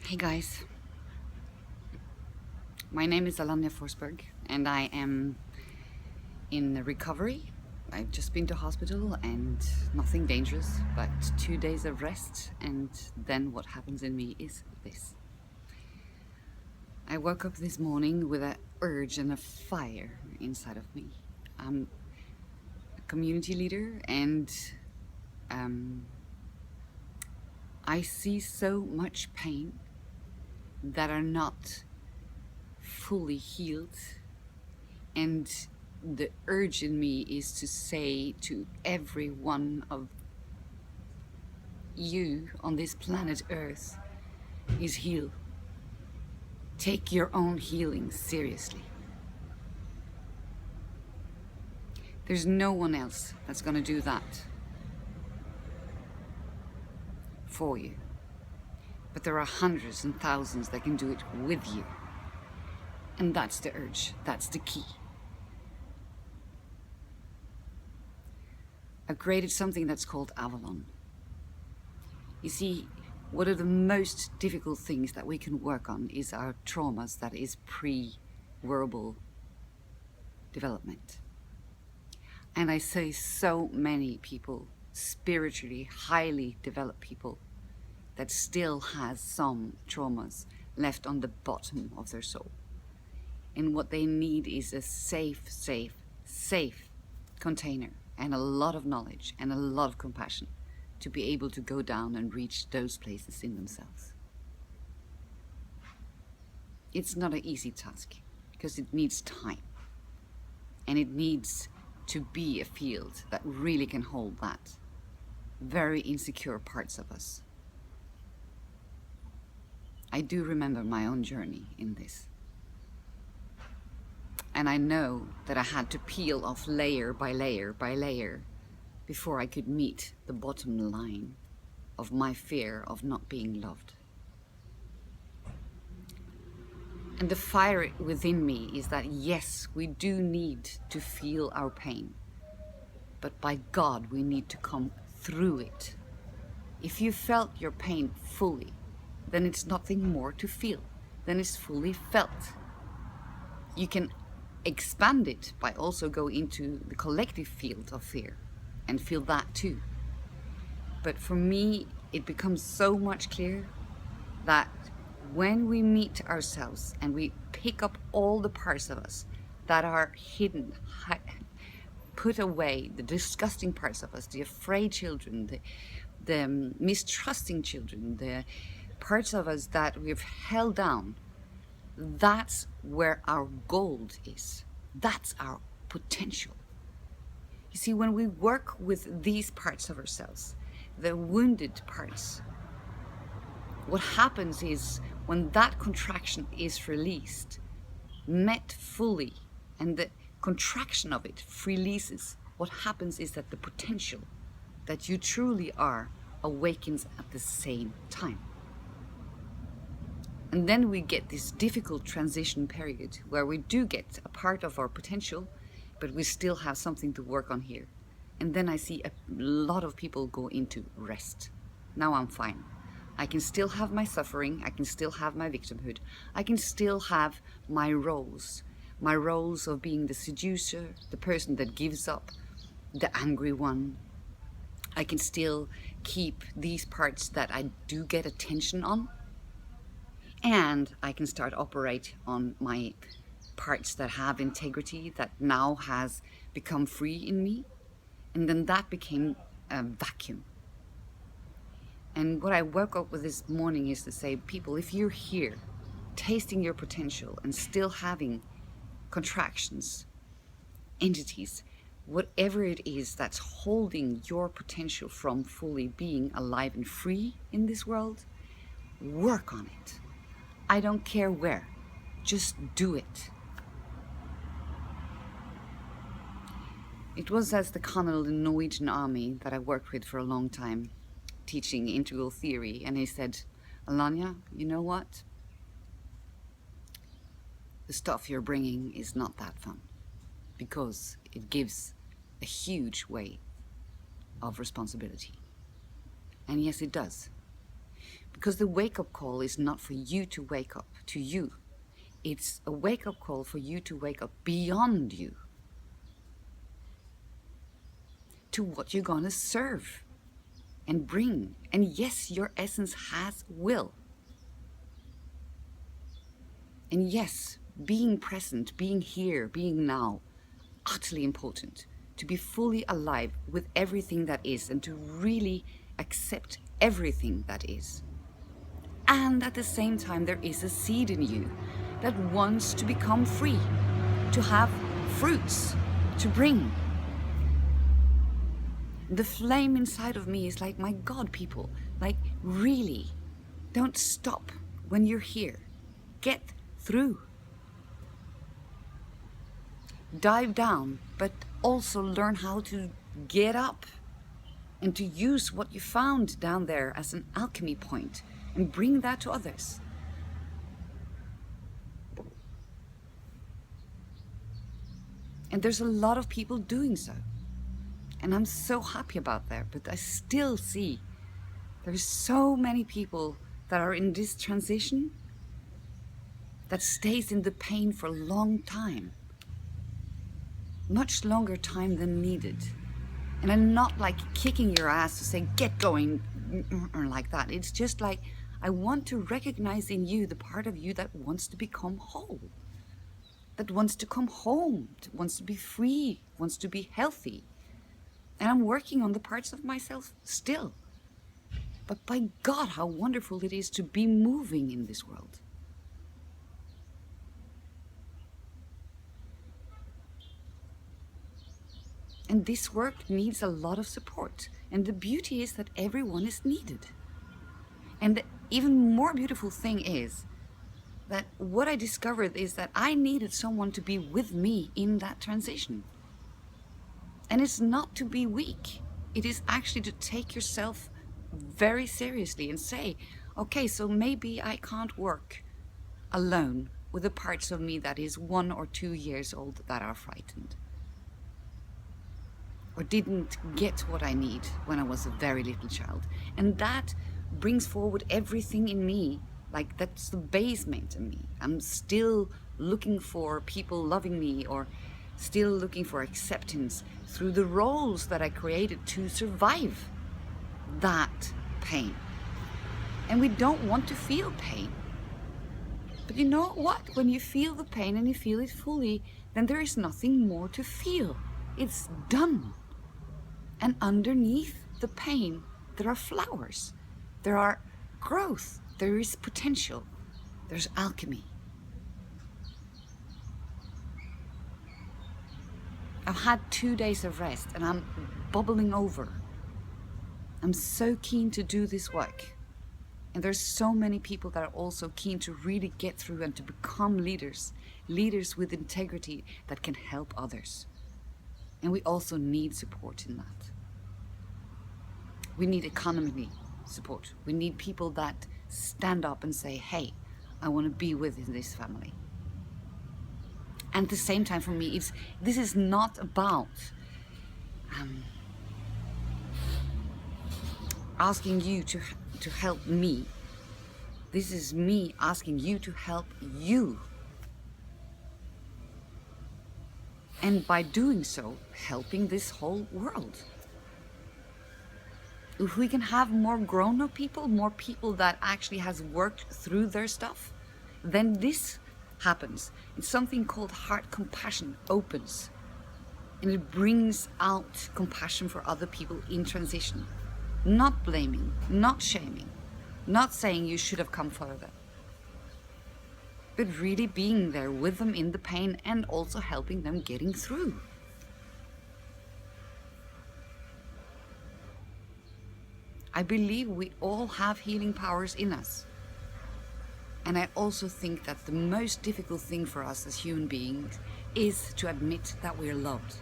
Hey guys, my name is Alanya Forsberg and I am in recovery. I've just been to hospital and nothing dangerous, but 2 days of rest, and then what happens in me is this. I woke up this morning with an urge and a fire inside of me. I'm a community leader and I see so much pain that are not fully healed, and the urge in me is to say to every one of you on this planet Earth is heal. Take your own healing seriously. There's no one else that's gonna do that for you. But there are hundreds and thousands that can do it with you. And that's the urge, that's the key. I've created something that's called Avalon. You see, one of the most difficult things that we can work on is our traumas, that is pre-verbal development. And I say so many people, spiritually highly developed people, that still has some traumas left on the bottom of their soul. And what they need is a safe container and a lot of knowledge and a lot of compassion to be able to go down and reach those places in themselves. It's not an easy task because it needs time, and it needs to be a field that really can hold that very insecure parts of us. I do remember my own journey in this. And I know that I had to peel off layer by layer by layer before I could meet the bottom line of my fear of not being loved. And the fire within me is that yes, we do need to feel our pain, but by God, we need to come through it. If you felt your pain fully, then it's nothing more to feel, then it's fully felt. You can expand it by also go into the collective field of fear and feel that too. But for me, it becomes so much clearer that when we meet ourselves and we pick up all the parts of us that are hidden, put away, the disgusting parts of us, the afraid children, the mistrusting children, the parts of us that we've held down, that's where our gold is. That's our potential. You see, when we work with these parts of ourselves, the wounded parts, what happens is when that contraction is released, met fully, and the contraction of it releases, what happens is that the potential that you truly are awakens at the same time. And then we get this difficult transition period where we do get a part of our potential, but we still have something to work on here. And then I see a lot of people go into rest. Now I'm fine. I can still have my suffering, I can still have my victimhood, I can still have my roles of being the seducer, the person that gives up, the angry one. I can still keep these parts that I do get attention on, and I can start operate on my parts that have integrity, that now has become free in me. And then that became a vacuum. And what I woke up with this morning is to say, people, if you're here tasting your potential and still having contractions, entities, whatever it is that's holding your potential from fully being alive and free in this world, work on it. I don't care where, just do it. It was as the colonel in the Norwegian army that I worked with for a long time, teaching integral theory, and he said, Alanya, you know what? The stuff you're bringing is not that fun, because it gives a huge weight of responsibility. And yes, it does. Because the wake-up call is not for you to wake up to you. It's a wake-up call for you to wake up beyond you, to what you're gonna serve and bring. And yes, your essence has will. And yes, being present, being here, being now, utterly important. To be fully alive with everything that is and to really accept everything that is. And at the same time, there is a seed in you that wants to become free, to have fruits to bring. The flame inside of me is like, my God, people, like really, don't stop when you're here. Get through. Dive down, but also learn how to get up and to use what you found down there as an alchemy point and bring that to others. And there's a lot of people doing so. And I'm so happy about that, but I still see there's so many people that are in this transition that stays in the pain for a long time. Much longer time than needed. And I'm not like kicking your ass to say, get going, or like that. It's just like, I want to recognize in you the part of you that wants to become whole, that wants to come home, that wants to be free, wants to be healthy. And I'm working on the parts of myself still. But by God, how wonderful it is to be moving in this world. And this work needs a lot of support. And the beauty is that everyone is needed. And the even more beautiful thing is that what I discovered is that I needed someone to be with me in that transition. And it's not to be weak. It is actually to take yourself very seriously and say, okay, so maybe I can't work alone with the parts of me that is 1 or 2 years old that are frightened. Or didn't get what I need when I was a very little child. And that brings forward everything in me. Like, that's the basement in me. I'm still looking for people loving me, or still looking for acceptance through the roles that I created to survive that pain. And we don't want to feel pain. But you know what? When you feel the pain and you feel it fully, then there is nothing more to feel. It's done. And underneath the pain, there are flowers. There are growth. There is potential. There's alchemy. I've had 2 days of rest and I'm bubbling over. I'm so keen to do this work. And there's so many people that are also keen to really get through and to become leaders. Leaders with integrity that can help others. And we also need support in that. We need economy support. We need people that stand up and say, hey, I want to be within this family. And at the same time, for me, this is not about asking you to help me. This is me asking you to help you. And by doing so, helping this whole world. If we can have more grown-up people, more people that actually has worked through their stuff, then this happens. It's something called heart compassion opens. And it brings out compassion for other people in transition. Not blaming, not shaming, not saying you should have come further. But really being there with them in the pain and also helping them getting through. I believe we all have healing powers in us. And I also think that the most difficult thing for us as human beings is to admit that we're loved.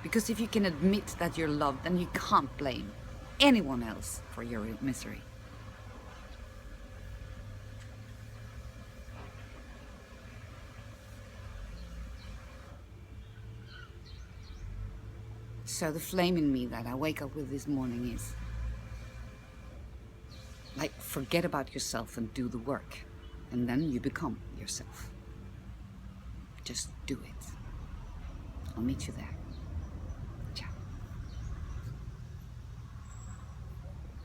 Because if you can admit that you're loved, then you can't blame anyone else for your misery. So the flame in me that I wake up with this morning is like Forget about yourself and do the work. And then you become yourself. Just do it. I'll meet you there.